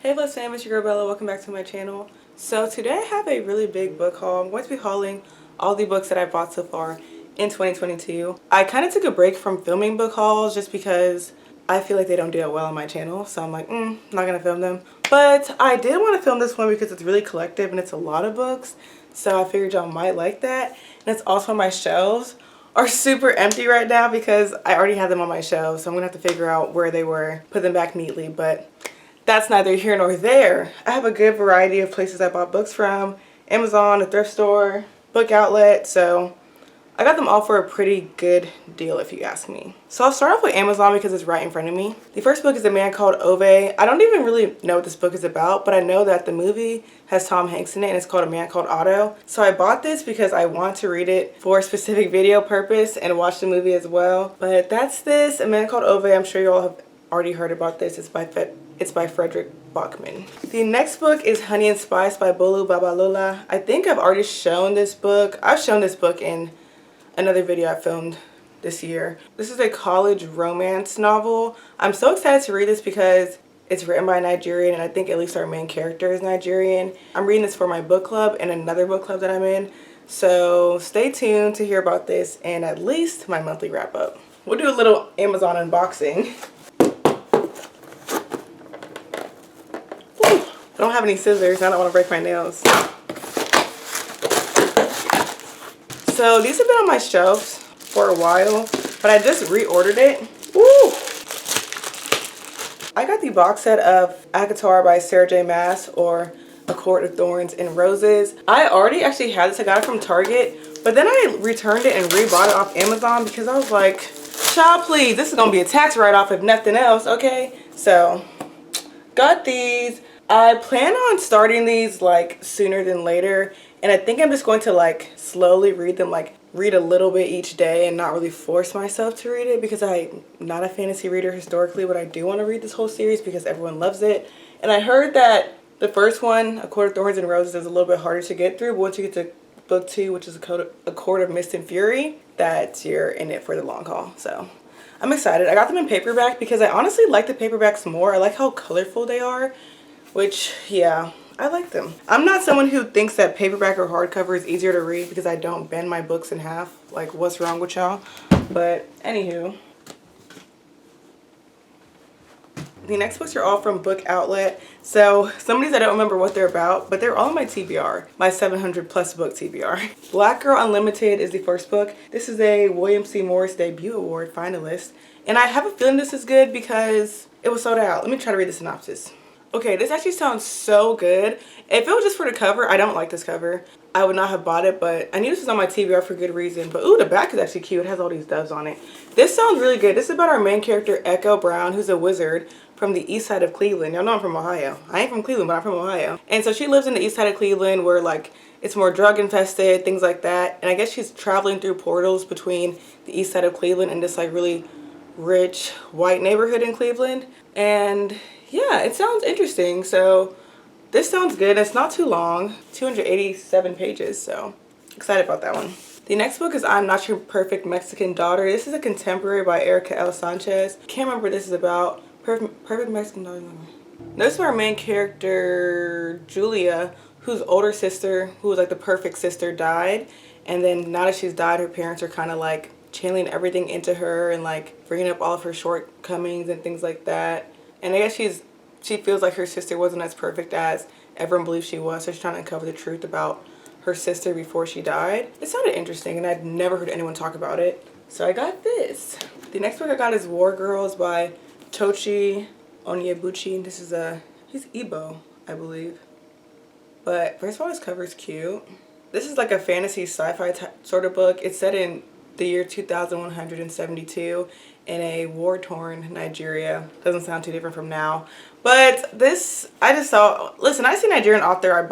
Hey Blessed fam, it's your girl Bella. Welcome back to my channel. So today I have a really big book haul. I'm going to be hauling all the books that I bought so far in 2022. I kind of took a break from filming book hauls just because I feel like they don't do it well on my channel. So I'm like, not going to film them. But I did want to film this one because it's really collective and it's a lot of books. So I figured y'all might like that. And it's also my shelves are super empty right now because I already had them on my shelves. So I'm going to have to figure out where they were, put them back neatly. But that's neither here nor there. I have a good variety of places I bought books from. Amazon, a thrift store, book outlet. So I got them all for a pretty good deal if you ask me. So I'll start off with Amazon because it's right in front of me. The first book is A Man Called Ove. I don't even really know what this book is about, but I know that the movie has Tom Hanks in it and it's called A Man Called Otto. So I bought this because I want to read it for a specific video purpose and watch the movie as well. But that's this, A Man Called Ove. I'm sure you all have already heard about this. It's by Frederick Bachman. The next book is Honey and Spice by Bolu Babalola. I think I've already shown this book. I've shown this book in another video I filmed this year. This is a college romance novel. I'm so excited to read this because it's written by a Nigerian and I think at least our main character is Nigerian. I'm reading this for my book club and another book club that I'm in. So stay tuned to hear about this and at least my monthly wrap up. We'll do a little Amazon unboxing. I don't have any scissors. I don't want to break my nails. So these have been on my shelves for a while, but I just reordered it. Woo! I got the box set of Akatar by Sarah J. Maas, or A Court of Thorns and Roses. I already actually had this. I got it from Target, but then I returned it and rebought it off Amazon because I was like, child, please, this is going to be a tax write-off if nothing else, okay? So, got these. I plan on starting these like sooner than later, and I think I'm just going to like slowly read them, like read a little bit each day and not really force myself to read it because I'm not a fantasy reader historically, but I do want to read this whole series because everyone loves it. And I heard that the first one, A Court of Thorns and Roses, is a little bit harder to get through, but once you get to book 2, which is A Court of Mist and Fury, that you're in it for the long haul. So I'm excited. I got them in paperback because I honestly like the paperbacks more. I like how colorful they are. Which, yeah, I like them. I'm not someone who thinks that paperback or hardcover is easier to read because I don't bend my books in half. Like, what's wrong with y'all? But, anywho. The next books are all from Book Outlet. So, some of these I don't remember what they're about, but they're all in my TBR. My 700 plus book TBR. Black Girl Unlimited is the first book. This is a William C. Morris Debut Award finalist. And I have a feeling this is good because it was sold out. Let me try to read the synopsis. Okay, this actually sounds so good. If it was just for the cover, I don't like this cover. I would not have bought it, but I knew this was on my TBR for good reason. But ooh, the back is actually cute. It has all these doves on it. This sounds really good. This is about our main character, Echo Brown, who's a wizard from the east side of Cleveland. Y'all know I'm from Ohio. I ain't from Cleveland, but I'm from Ohio. And so she lives in the east side of Cleveland where like it's more drug infested, things like that. And I guess she's traveling through portals between the east side of Cleveland and this like really rich white neighborhood in Cleveland. And yeah, it sounds interesting. So this sounds good. It's not too long, 287 pages, so excited about that one. The next book is I'm Not Your Perfect Mexican Daughter. This is a contemporary by Erica L. Sanchez. Can't remember what this is about. Perfect Mexican Daughter. This is our main character, Julia, whose older sister, who was like the perfect sister, died. And then now that she's died, her parents are kind of like channeling everything into her and like bringing up all of her shortcomings and things like that. And I guess she feels like her sister wasn't as perfect as everyone believes she was, so she's trying to uncover the truth about her sister before she died. It sounded interesting, and I'd never heard anyone talk about it, so I got this. The next book I got is War Girls by Tochi Onyebuchi. This is he's Igbo, I believe. But first of all, this cover is cute. This is like a fantasy sci-fi sort of book. It's set in the year 2172 in a war-torn Nigeria. Doesn't sound too different from now. But this, I just saw, listen, I see Nigerian author, I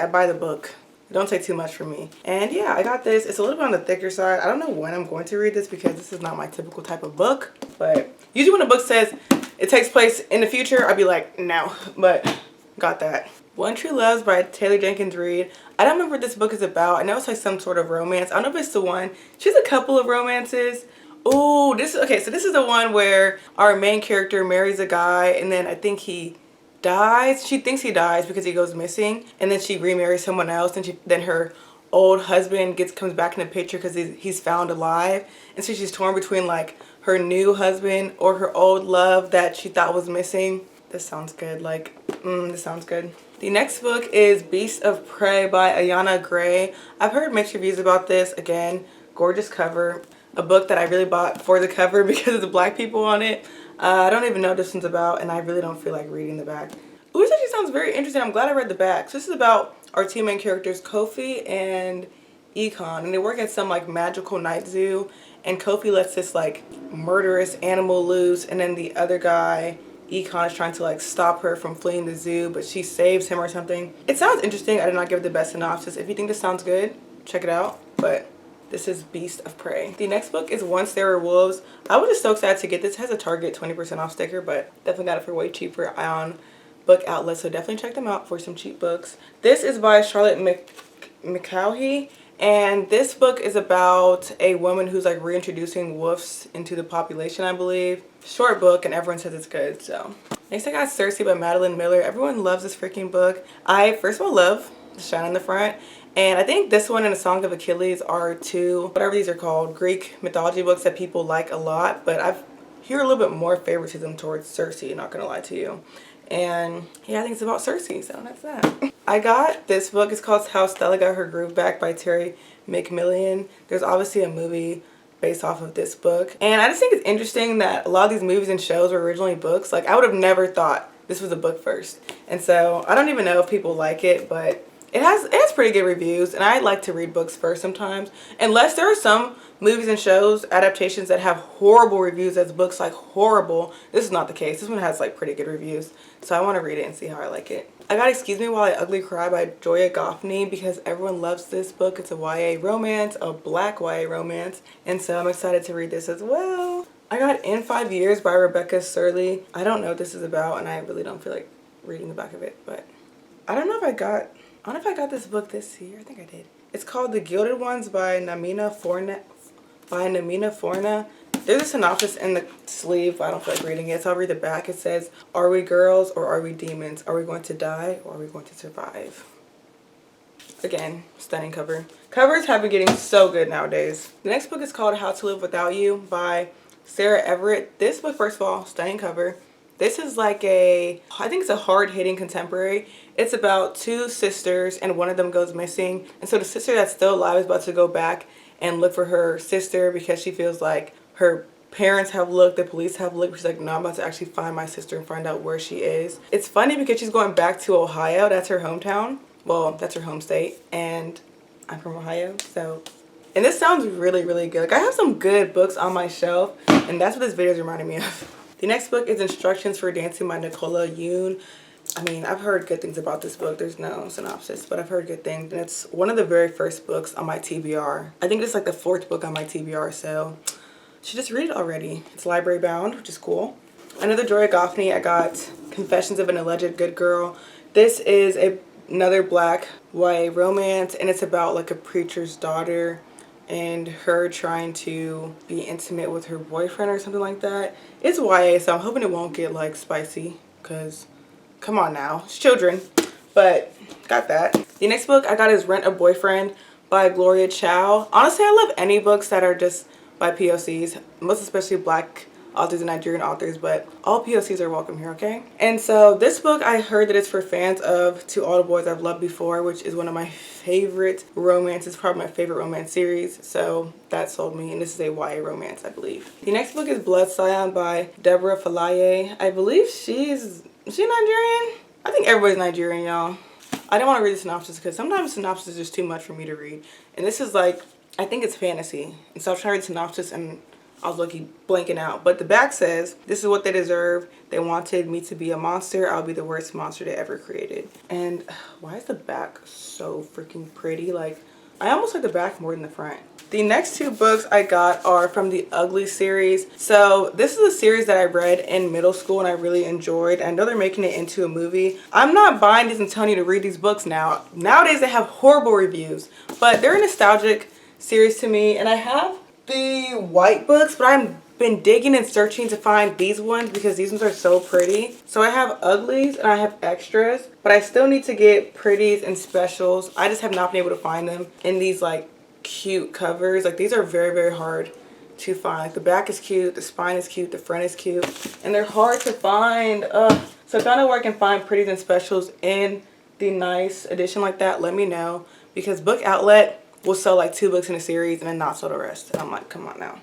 buy the book. Don't take too much from me. And yeah, I got this. It's a little bit on the thicker side. I don't know when I'm going to read this because this is not my typical type of book. But usually when a book says it takes place in the future, I'd be like, no. But got that. One True Loves by Taylor Jenkins Reid. I don't remember what this book is about. I know it's like some sort of romance. I don't know if it's the one. She's a couple of romances. Oh, okay, so this is the one where our main character marries a guy and then I think he dies. She thinks he dies because he goes missing, and then she remarries someone else, and then her old husband comes back in the picture because he's found alive, and so she's torn between like her new husband or her old love that she thought was missing. This sounds good. Like, this sounds good. The next book is Beasts of Prey by Ayana Gray. I've heard mixed reviews about this. Again, gorgeous cover. A book that I really bought for the cover because of the black people on it. I don't even know what this one's about, and I really don't feel like reading the back. Ooh, this actually sounds very interesting. I'm glad I read the back. So this is about our two main characters, Kofi and Econ, and they work at some like magical night zoo, and Kofi lets this like murderous animal loose, and then the other guy, Econ, is trying to like stop her from fleeing the zoo, but she saves him or something. It sounds interesting. I did not give it the best synopsis. If you think this sounds good, check it out. But this is Beast of Prey. The next book is Once There Were Wolves. I was just so excited to get this. It has a Target 20% off sticker, but definitely got it for way cheaper on book outlets, so definitely check them out for some cheap books. This is by Charlotte McCaughey, and this book is about a woman who's like reintroducing wolves into the population, I believe. Short book, and everyone says it's good. So next I got Cersei by Madeline Miller. Everyone loves this freaking book. I first of all love the shine in the front, and I think this one and A Song of Achilles are two, whatever these are called, Greek mythology books that people like a lot, but I've hear a little bit more favoritism towards Cersei, not gonna lie to you. And yeah, I think it's about Cersei, so that's that. I got this book. It's called How Stella Got Her Groove Back by Terry McMillan. There's obviously a movie based off of this book. And I just think it's interesting that a lot of these movies and shows were originally books. Like, I would have never thought this was a book first. And so I don't even know if people like it, but it has pretty good reviews, and I like to read books first sometimes. Unless there are some movies and shows, adaptations that have horrible reviews as books, like horrible. This is not the case. This one has like pretty good reviews. So I want to read it and see how I like it. I got Excuse Me While I Ugly Cry by Joya Goffney because everyone loves this book. It's a YA romance, a black YA romance. And so I'm excited to read this as well. I got In 5 Years by Rebecca Surley. I don't know what this is about, and I really don't feel like reading the back of it, but I don't know if I got this book this year. I think I did. It's called The Gilded Ones by Namina Forna. There's a synopsis in the sleeve, but I don't feel like reading it, so I'll read the back. It says, "Are we girls or are we demons? Are we going to die or are we going to survive?" Again, stunning cover. Covers have been getting so good nowadays. The next book is called How to Live Without You by Sarah Everett. This book, first of all, stunning cover. This is like I think it's a hard-hitting contemporary. It's about two sisters and one of them goes missing. And so the sister that's still alive is about to go back and look for her sister because she feels like her parents have looked, the police have looked. She's like, no, I'm about to actually find my sister and find out where she is. It's funny because she's going back to Ohio. That's her hometown. Well, that's her home state. And I'm from Ohio, so. And this sounds really, really good. Like, I have some good books on my shelf, and that's what this video is reminding me of. The next book is Instructions for Dancing by Nicola Yoon. I mean, I've heard good things about this book. There's no synopsis, but I've heard good things. And it's one of the very first books on my TBR. I think it's like the 4th book on my TBR, so you should just read it already. It's library bound, which is cool. Another Joya Goffney, I got Confessions of an Alleged Good Girl. This is another black YA romance, and it's about like a preacher's daughter and her trying to be intimate with her boyfriend or something like that. It's YA, so I'm hoping it won't get like spicy, because come on now, it's children. But got that. The next book I got is Rent a Boyfriend by Gloria Chow. Honestly, I love any books that are just by POCs, most especially black authors and Nigerian authors, but all POCs are welcome here, okay? And so this book, I heard that it's for fans of To All the Boys I've Loved Before, which is one of my favorite romances, probably my favorite romance series, so that sold me, and this is a YA romance, I believe. The next book is Blood Scion by Deborah Falaye. I believe is she Nigerian? I think everybody's Nigerian, y'all. I didn't want to read the synopsis because sometimes synopsis is just too much for me to read, and this is like, I think it's fantasy, and so I was trying to read the synopsis and I was lucky blanking out. But the back says, "This is what they deserve. They wanted me to be a monster. I'll be the worst monster they ever created." And why is the back so freaking pretty? Like, I almost like the back more than the front. The next 2 books I got are from the Ugly series. So this is a series that I read in middle school and I really enjoyed. I know they're making it into a movie. I'm not buying these and telling you to read these books now. Nowadays they have horrible reviews, but they're a nostalgic series to me, and I have the white books, but I'm been digging and searching to find these ones because these ones are so pretty. So I have uglies and I have extras, but I still need to get pretties and specials. I just have not been able to find them in these like cute covers. Like these are very, very hard to find. Like the back is cute, the spine is cute, the front is cute, and they're hard to find. So if y'all know where I can find pretties and specials in the nice edition like that, let me know, because Book Outlet will sell like 2 books in a series and then not sell the rest. And I'm like, come on now.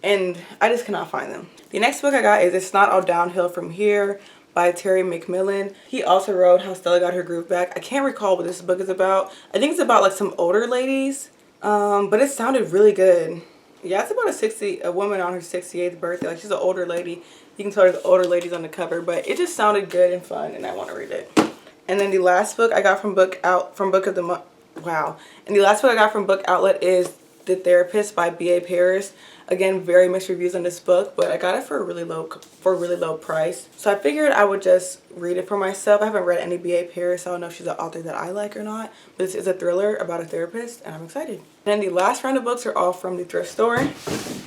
And I just cannot find them. The next book I got is It's Not All Downhill From Here by Terry McMillan. He also wrote How Stella Got Her Groove Back. I can't recall what this book is about. I think it's about like some older ladies, but it sounded really good. Yeah, it's about a woman on her 68th birthday. Like she's an older lady. You can tell there's older ladies on the cover, but it just sounded good and fun, and I want to read it. And then the last book I got from Book of the Month. Wow. And the last book I got from Book Outlet is The Therapist by B.A. Paris. Again, very mixed reviews on this book, but I got it for a really low price. So I figured I would just read it for myself. I haven't read any B.A. Paris, so I don't know if she's an author that I like or not. But this is a thriller about a therapist, and I'm excited. And the last round of books are all from the thrift store.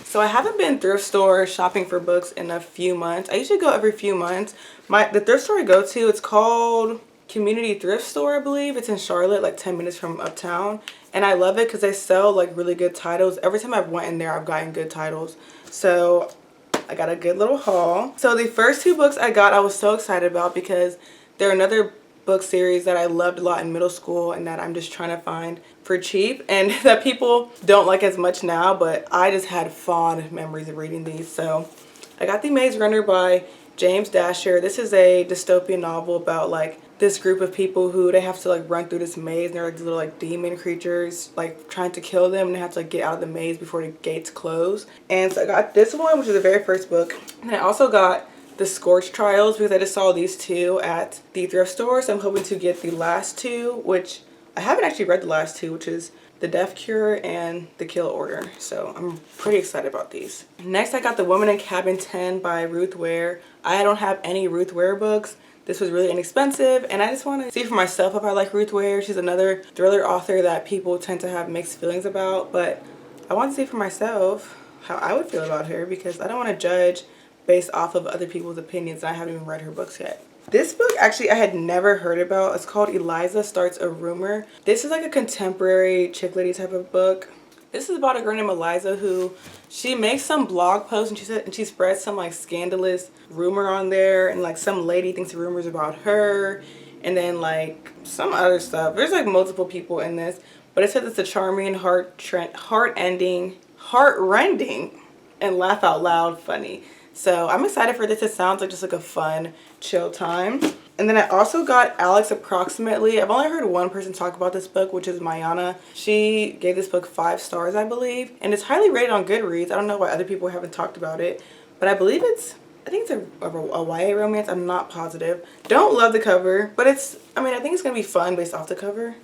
So I haven't been thrift store shopping for books in a few months. I usually go every few months. The thrift store I go to, it's called Community Thrift Store, I believe. It's in Charlotte, like 10 minutes from uptown. And I love it because they sell like really good titles. Every time I've went in there, I've gotten good titles. So I got a good little haul. So the first 2 books I got, I was so excited about because they're another book series that I loved a lot in middle school and that I'm just trying to find for cheap and that people don't like as much now, but I just had fond memories of reading these. So I got The Maze Runner by James Dasher. This is a dystopian novel about like this group of people who they have to like run through this maze, and they're like these little like demon creatures like trying to kill them, and they have to like get out of the maze before the gates close. And so I got this one, which is the very first book, and I also got The Scorch Trials because I just saw these 2 at the thrift store. So I'm hoping to get the last 2, which I haven't actually read the last 2, which is The Death Cure and The Kill Order. So I'm pretty excited about these. Next I got The Woman in Cabin 10 by Ruth Ware. I don't have any Ruth Ware books. This was really inexpensive, and I just want to see for myself if I like Ruth Ware. She's another thriller author that people tend to have mixed feelings about, but I want to see for myself how I would feel about her because I don't want to judge based off of other people's opinions, and I haven't even read her books yet. This book, actually, I had never heard about. It's called Eliza Starts a Rumor. This is like a contemporary chick lady type of book. This is about a girl named Eliza who she makes some blog post and she spreads some like scandalous rumor on there, and like some lady thinks the rumor's about her, and then like some other stuff. There's like multiple people in this, but it says it's a charming, heart-rending, and laugh out loud funny. So I'm excited for this. It sounds like just like a fun, chill time. And then I also got Alex Approximately. I've only heard one person talk about this book, which is Mayana. She gave this book 5 stars, I believe. And it's highly rated on Goodreads. I don't know why other people haven't talked about it. But I believe I think it's a YA romance. I'm not positive. Don't love the cover, but I think it's going to be fun based off the cover.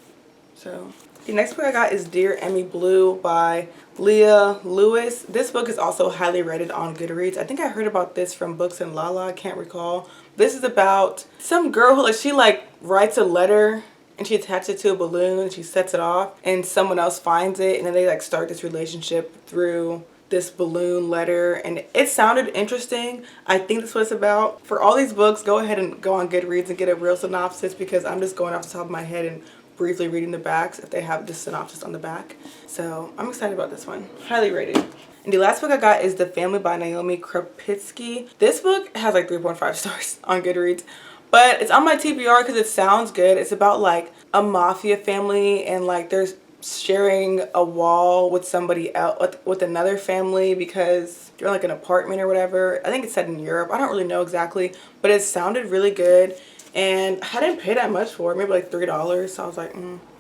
So the next book I got is Dear Emmy Blue by Leah Lewis. This book is also highly rated on Goodreads. I think I heard about this from Books and Lala. I can't recall. This is about some girl who she writes a letter and she attaches it to a balloon and she sets it off, and someone else finds it, and then they start this relationship through this balloon letter, and it sounded interesting. I think that's what it's about. For all these books, go ahead and go on Goodreads and get a real synopsis because I'm just going off the top of my head and briefly reading the backs if they have the synopsis on the back. So I'm excited about this one. Highly rated. And the last book I got is The Family by Naomi Krupitsky. This book has like 3.5 stars on Goodreads, but it's on my TBR because it sounds good. It's about like a mafia family, and like there's sharing a wall with somebody else, with another family, because they're in like an apartment or whatever. I think it's set in Europe. I don't really know exactly, but it sounded really good. And I didn't pay that much for it, maybe like $3. So I was like,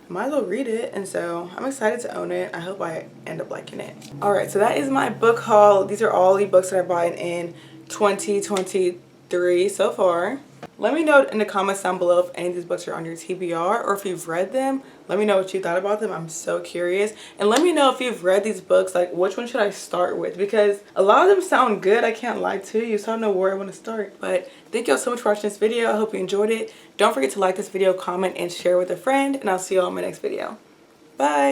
might as well read it. And so I'm excited to own it. I hope I end up liking it. Alright, so that is my book haul. These are all the books that I bought in 2023 so far. Let me know in the comments down below if any of these books are on your TBR, or if you've read them. Let me know what you thought about them. I'm so curious. And let me know if you've read these books, like which one should I start with, because a lot of them sound good. I can't lie to you, so I don't know where I want to start. But thank you all so much for watching this video. I hope you enjoyed it. Don't forget to like this video, comment, and share with a friend, and I'll see you all in my next video. Bye.